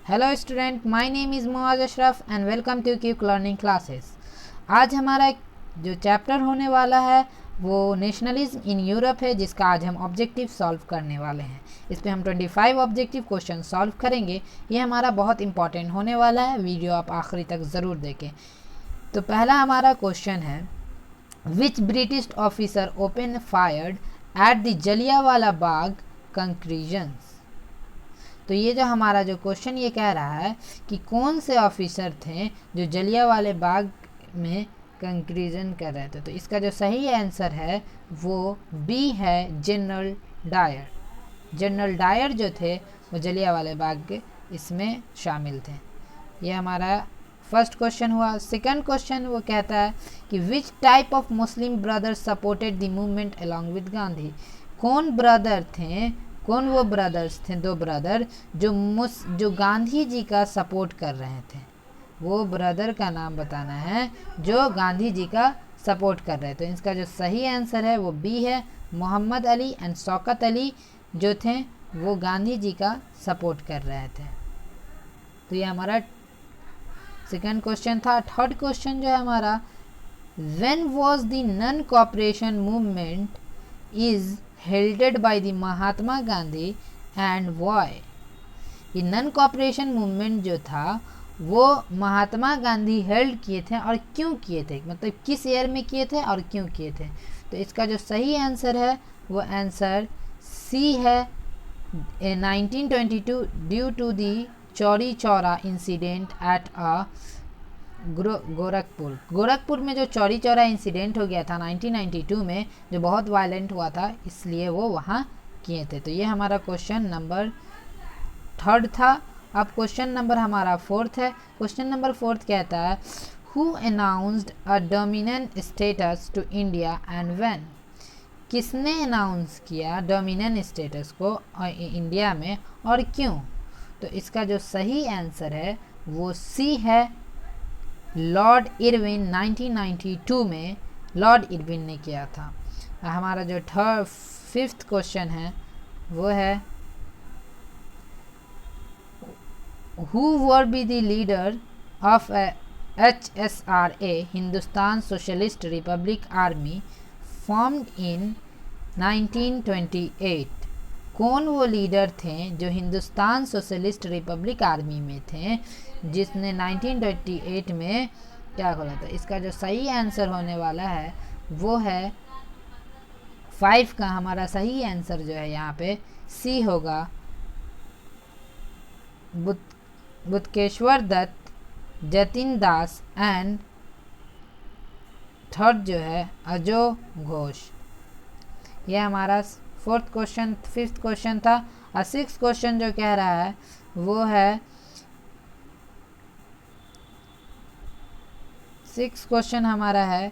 Hello student, my name is Muaz Ashraf and welcome to quick learning classes. आज हमारा जो chapter होने वाला है वो नेशनलिज्म इन यूरोप है, जिसका आज हम ऑब्जेक्टिव सॉल्व करने वाले हैं। इस पे हम 25 ऑब्जेक्टिव क्वेश्चन सॉल्व करेंगे। ये हमारा बहुत इंपॉर्टेंट होने वाला है, वीडियो आप आखिरी तक ज़रूर देखें। तो पहला हमारा क्वेश्चन है, विच British officer open fired at the Jallianwala Bagh conclusions. तो ये जो हमारा जो क्वेश्चन ये कह रहा है कि कौन से ऑफिसर थे जो जलियांवाले बाग में कंक्लूजन कर रहे थे। तो इसका जो सही आंसर है वो बी है, जनरल डायर। जनरल डायर जो थे वो जलियांवाले बाग के इसमें शामिल थे। ये हमारा फर्स्ट क्वेश्चन हुआ। सेकंड क्वेश्चन वो कहता है कि which type of Muslim brothers supported the movement along with Gandhi. कौन ब्रदर थे, कौन वो ब्रदर्स थे, दो ब्रदर जो गांधी जी का सपोर्ट कर रहे थे। वो ब्रदर का नाम बताना है जो गांधी जी का सपोर्ट कर रहे थे। तो इसका जो सही आंसर है वो बी है, मोहम्मद अली एंड शौकत अली जो थे वो गांधी जी का सपोर्ट कर रहे थे। तो ये हमारा सेकंड क्वेश्चन था। थर्ड क्वेश्चन जो है हमारा, when was the non cooperation movement is helded by the Mahatma Gandhi and why. ये नॉन कोऑपरेशन मूवमेंट जो था वो महात्मा गांधी हेल्ड किए थे और क्यों किए थे, मतलब किस ईयर में किए थे और क्यों किए थे। तो इसका जो सही आंसर है वो आंसर सी है, 1922 due to the Chauri Chaura incident at Gorakhpur में जो चौरी चौरा इंसिडेंट हो गया था 1992 में, जो बहुत वायलेंट हुआ था, इसलिए वो वहाँ किए थे। तो ये हमारा क्वेश्चन नंबर थर्ड था। अब क्वेश्चन नंबर हमारा फोर्थ है। क्वेश्चन नंबर फोर्थ कहता है, who announced a dominant status to India and when. किसने अनाउंस किया डोमिनेंट स्टेटस को इंडिया में और क्यों। तो इसका जो सही आंसर है वो सी है, लॉर्ड इरविन। 1992 में लॉर्ड इरविन ने किया था। हमारा जो फिफ्थ क्वेश्चन है वो है, who were be the leader of HSRA Hindustan socialist Republic army formed in 1928। कौन वो लीडर थे जो हिंदुस्तान सोशलिस्ट रिपब्लिक आर्मी में थे, जिसने 1928 में क्या खोला था। इसका जो सही आंसर होने वाला है वो है 5 का हमारा सही आंसर जो है यहाँ पे सी होगा, बुद्धकेश्वर दत्त, जतिन दास एंड थर्ड जो है अजो घोष। यह हमारा फोर्थ क्वेश्चन, फिफ्थ क्वेश्चन था। और सिक्स क्वेश्चन जो कह रहा है वो है, सिक्स क्वेश्चन हमारा है,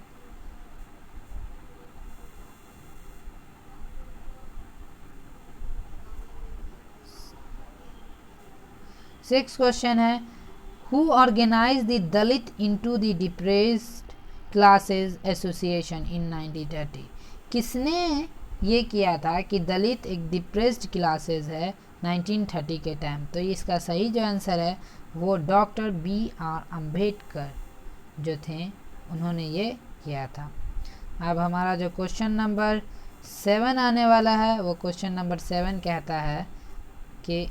सिक्स क्वेश्चन है, who organise the Dalit into the depressed classes association in 1930। किसने ये किया था कि दलित एक डिप्रेस्ड क्लासेस है 1930 के टाइम। तो इसका सही जो आंसर है वो डॉक्टर BR अम्बेडकर जो थे उन्होंने ये किया था। अब हमारा जो क्वेश्चन नंबर 7 आने वाला है वो क्वेश्चन नंबर 7 कहता है कि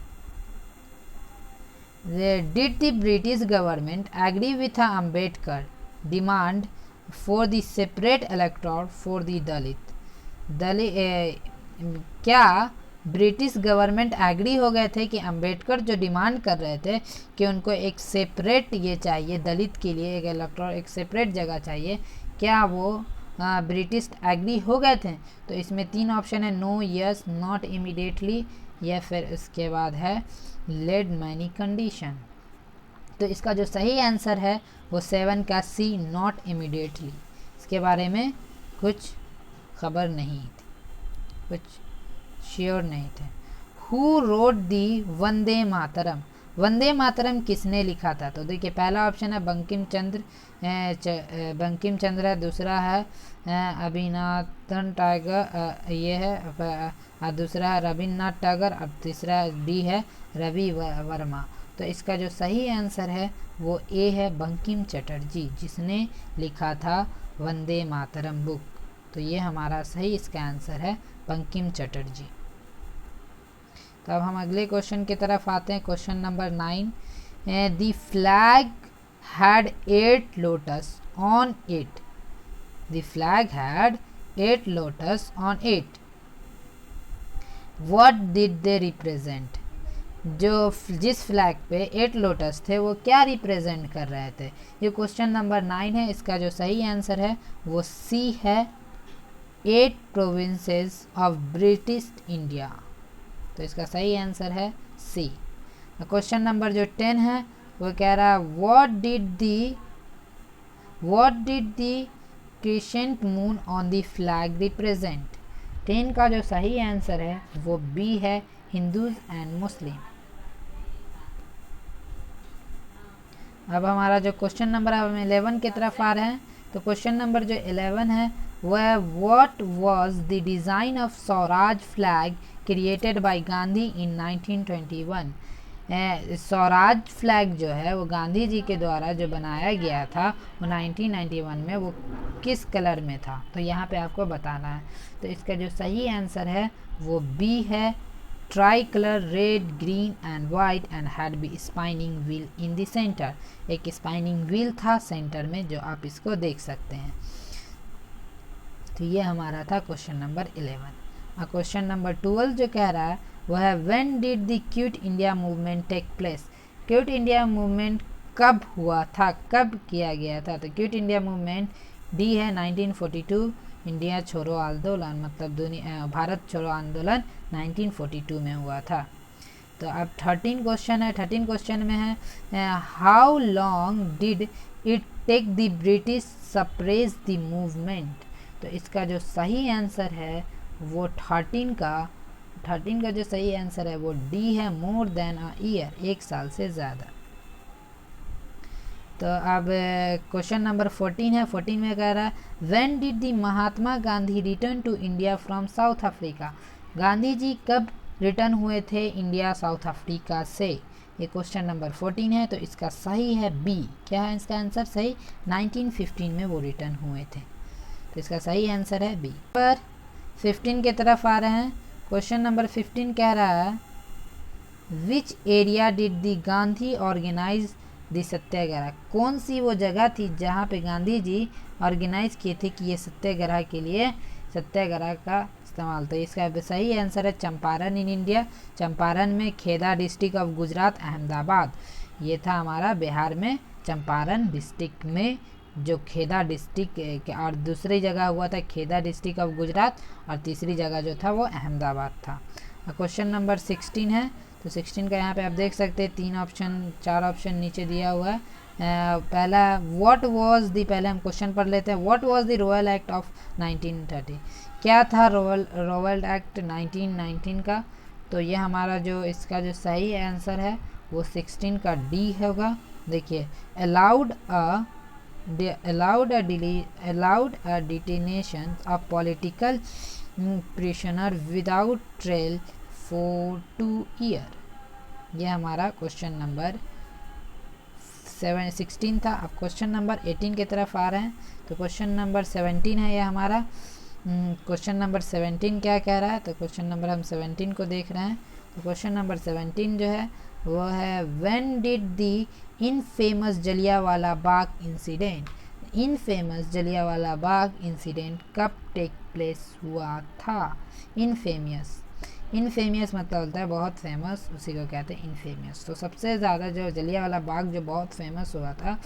did the British government agree with Ambedkar demand for the separate electoral for the Dalit. क्या ब्रिटिश गवर्नमेंट एग्री हो गए थे कि अम्बेडकर जो डिमांड कर रहे थे कि उनको एक सेपरेट ये चाहिए, दलित के लिए एक इलेक्टोरल, एक सेपरेट जगह चाहिए, क्या वो ब्रिटिश एग्री हो गए थे। तो इसमें 3 ऑप्शन है, नो, यस, नॉट इमीडिएटली, या फिर इसके बाद है लेड मैनी कंडीशन। तो इसका जो सही आंसर है वो 7 का सी, नॉट इमीडिएटली। इसके बारे में कुछ खबर नहीं थी, कुछ श्योर नहीं थे। हु रोड दी वंदे मातरम। वंदे मातरम किसने लिखा था। तो देखिए पहला ऑप्शन है बंकिम चंद्र है, दूसरा है अभिनाथन टाइगर, ये है, और दूसरा है रविन्द्रनाथ टैगोर, और तीसरा डी है रवि वर्मा। तो इसका जो सही आंसर है वो ए है, बंकिम चटर्जी, जिसने लिखा था वंदे मातरम बुक। तो ये हमारा सही इसका आंसर है बंकिम चटर्जी। तो अब हम अगले क्वेश्चन की तरफ आते हैं। Question number 9, the flag had 8 lotus on it. The flag had 8 lotus on it, what did they represent. जिस फ्लैग पे 8 लोटस थे वो क्या रिप्रेजेंट कर रहे थे। ये क्वेश्चन नंबर 9 है। इसका जो सही आंसर है वो सी है, 8 प्रोविंसेस ऑफ ब्रिटिश इंडिया। तो इसका सही आंसर है सी। क्वेश्चन नंबर जो 10 है वो कह रहा है what did the crescent moon on the flag represent. 10 का जो सही आंसर है वो बी है, हिंदूज एंड मुस्लिम। अब हमारा जो क्वेश्चन नंबर हम 11 की तरफ आ रहे हैं। तो क्वेश्चन नंबर जो 11 है वह what was the design of Swaraj flag created by Gandhi in 1921। Swaraj flag जो है वो गांधी जी के द्वारा जो बनाया गया था वो 1991 में वो किस कलर में था। तो यहाँ पे आपको बताना है। तो इसका जो सही आंसर है वो बी है, tricolour, red, green and white and had be spinning wheel in the centre. एक स्पाइनिंग व्हील था सेंटर में, जो आप इसको देख सकते हैं। तो ये हमारा था क्वेश्चन नंबर 11। और क्वेश्चन नंबर 12 जो कह रहा है वह है when did the quit India movement take place. Quit India movement कब हुआ था, कब किया गया था। तो क्विट इंडिया मूवमेंट डी है 1942, इंडिया छोड़ो आंदोलन, मतलब भारत छोड़ो आंदोलन 1942 में हुआ था। तो अब 13 क्वेश्चन है। 13 क्वेश्चन में है how long did it take the British suppress the movement. तो इसका जो सही आंसर है वो 13 का जो सही आंसर है वो डी है, मोर देन अ ईयर, 1 साल से ज़्यादा। तो अब क्वेश्चन नंबर 14 है। 14 में कह रहा है when did the Mahatma Gandhi return to India from South Africa. Gandhi ji कब रिटर्न हुए थे इंडिया साउथ अफ्रीका से। ये क्वेश्चन नंबर 14 है। तो इसका सही है बी। क्या है इसका आंसर सही, 1915 में वो रिटर्न हुए थे। तो इसका सही आंसर है बी। पर 15 की तरफ आ रहे हैं। क्वेश्चन नंबर 15 कह रहा है which area did the Gandhi organise the satyagraha. कौन सी वो जगह थी जहाँ पे गांधी जी ऑर्गेनाइज किए थे कि ये सत्याग्रह के लिए सत्याग्रह का इस्तेमाल। तो इसका सही आंसर है चंपारण इन इंडिया। चंपारण में, खेदा डिस्ट्रिक्ट ऑफ गुजरात, अहमदाबाद। ये था हमारा बिहार में चंपारण डिस्ट्रिक्ट में जो खेदा डिस्ट्रिक्ट, और दूसरी जगह हुआ था खेदा डिस्ट्रिक्ट ऑफ गुजरात, और तीसरी जगह जो था वो अहमदाबाद था। क्वेश्चन नंबर 16 है। तो 16 का यहाँ पे आप देख सकते हैं 4 ऑप्शन नीचे दिया हुआ है। पहला व्हाट वाज द, पहले हम क्वेश्चन पढ़ लेते हैं। What was the royal act of 1930। क्या था रॉयल एक्ट 1919 का। तो ये हमारा जो इसका जो सही आंसर है वो 16 का डी होगा। देखिए allowed a detention of political prisoner without trial for 2 years। ये हमारा क्वेश्चन नंबर 16 था। अब क्वेश्चन नंबर 18 की तरफ आ रहे हैं। तो क्वेश्चन नंबर 17 है ये हमारा। क्वेश्चन नंबर 17 क्या कह रहा है। तो क्वेश्चन नंबर हम 17 को देख रहे हैं। तो क्वेश्चन नंबर 17 जो है वो है when did the infamous Jallianwala Bagh incident. Infamous Jallianwala Bagh incident कब टेक प्लेस हुआ था। इनफेमियस मतलब होता है बहुत फेमस, उसी को कहते हैं इनफेमियस। तो सबसे ज़्यादा जो जलियांवाला बाग जो बहुत फेमस हुआ था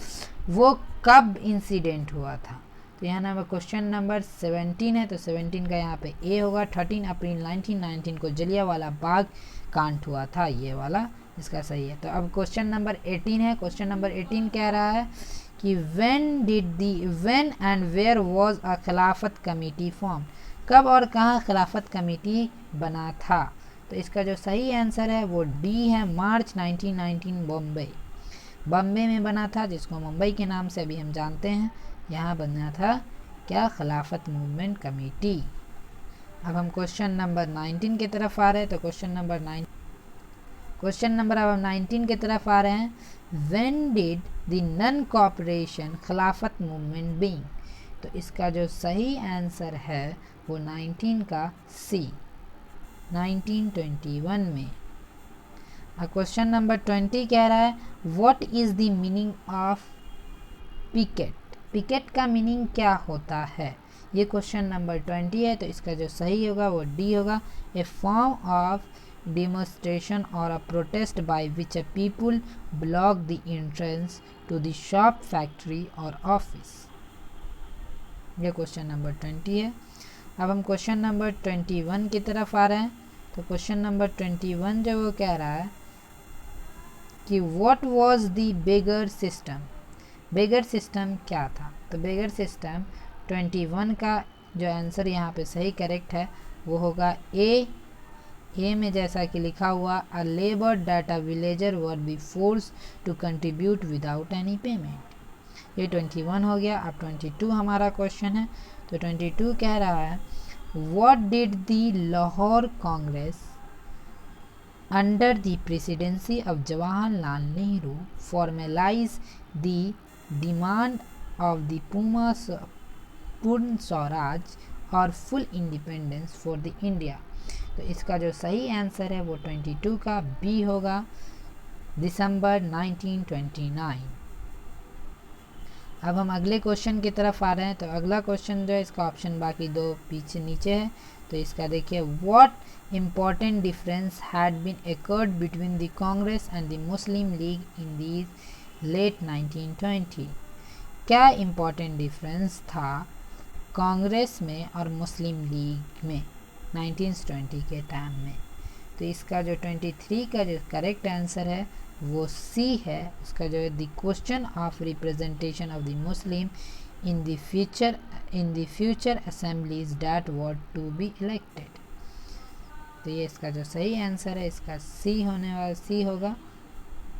वो कब इंसिडेंट हुआ था। तो यहाँ नंबर क्वेश्चन नंबर 17 है। तो 17 का यहाँ पे ए होगा। 13 अप्रैल 1919 को जलियांवाला बाग कांड हुआ था, ये वाला इसका सही है। तो अब क्वेश्चन नंबर 18 है। क्वेश्चन नंबर 18 कह रहा है कि when and where was a Khilafat committee form. कब और कहाँ खिलाफत कमेटी बना था। तो इसका जो सही आंसर है वो डी है, मार्च 1919 बॉम्बे में बना था, जिसको मुंबई के नाम से अभी हम जानते हैं। यहाँ बना था क्या, खिलाफत मूवमेंट कमेटी। अब हम क्वेश्चन नंबर 19 की तरफ आ रहे हैं। तो क्वेश्चन क्वेश्चन नंबर अब 19 की तरफ आ रहे हैं। When did the non cooperation Khilafat movement being, तो इसका जो सही आंसर है वो 19 का सी, 1921 में। क्वेश्चन नंबर 20 कह रहा है what is the meaning of picket, picket का मीनिंग क्या होता है। ये क्वेश्चन नंबर 20 है, तो इसका जो सही होगा वो डी होगा। A form of demonstration or a protest by which a people block the entrance to the shop, factory or office। ये क्वेश्चन नंबर 20 है। अब हम क्वेश्चन नंबर 21 की तरफ आ रहे हैं। तो क्वेश्चन नंबर 21 जो वो कह रहा है कि what was the beggar system, beggar system क्या था। तो बेगर सिस्टम 21 का जो आंसर यहाँ पे सही करेक्ट है वो होगा ए में जैसा कि लिखा हुआ a labour data villager were be force to contribute without any payment. ये 21 हो गया। अब 22 हमारा क्वेश्चन है। तो 22 कह रहा है what did the Lahore Congress under the presidency of Jawaharlal Nehru formalise the demand of the Purna Swaraj और full independence for the India. तो इसका जो सही आंसर है वो 22 का बी होगा, दिसंबर 1929। अब हम अगले क्वेश्चन की तरफ आ रहे हैं। तो अगला क्वेश्चन जो है इसका ऑप्शन बाकी दो पीछे नीचे है। तो इसका देखिए what important difference had been occurred between the Congress and the Muslim League in the late 1920। क्या इम्पॉर्टेंट डिफरेंस था कांग्रेस में और मुस्लिम लीग में 1920 के टाइम में। तो इसका जो 23 का जो करेक्ट आंसर है वो सी है। इसका जो है the question of representation of the Muslim in the future assemblies that were to be elected. तो ये इसका जो सही आंसर है इसका सी होने वाला सी होगा।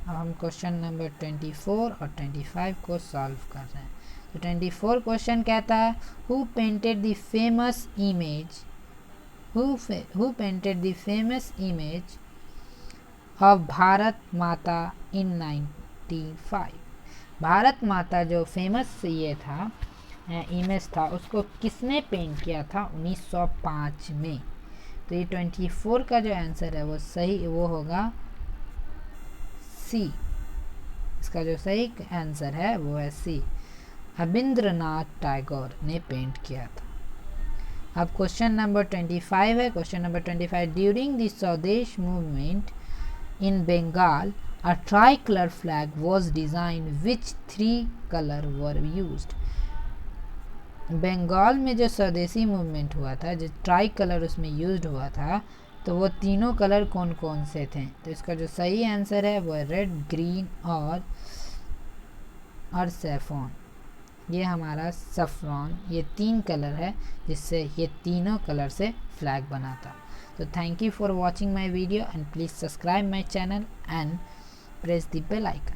अब हम क्वेश्चन नंबर 24 और 25 को सॉल्व कर रहे हैं। तो 24 क्वेश्चन कहता है who painted the famous image who painted the famous image of Bharat माता in 95। भारत माता जो फेमस ये था इमेज था उसको किसने पेंट किया था 1905 में। तो ये 24 का जो आंसर है वो सही वो होगा सी। इसका जो सही आंसर है वो है सी, रविंद्रनाथ टैगोर ने पेंट किया था। अब क्वेश्चन नंबर 25 है। Question number 25 during the Swadesh movement in Bengal a tricolour flag was design which 3 colour were used. Bengal में जो स्वदेशी मूवमेंट हुआ था जो ट्राई कलर उसमें यूज्ड हुआ था तो वो तीनों कलर कौन कौन से थे। तो इसका जो सही आंसर है वो है रेड, ग्रीन और सैफरॉन। ये हमारा सफ़रॉन, ये 3 कलर है जिससे ये तीनों कलर से फ्लैग बना था। तो thank you for watching my video and please subscribe my channel and press the bell icon.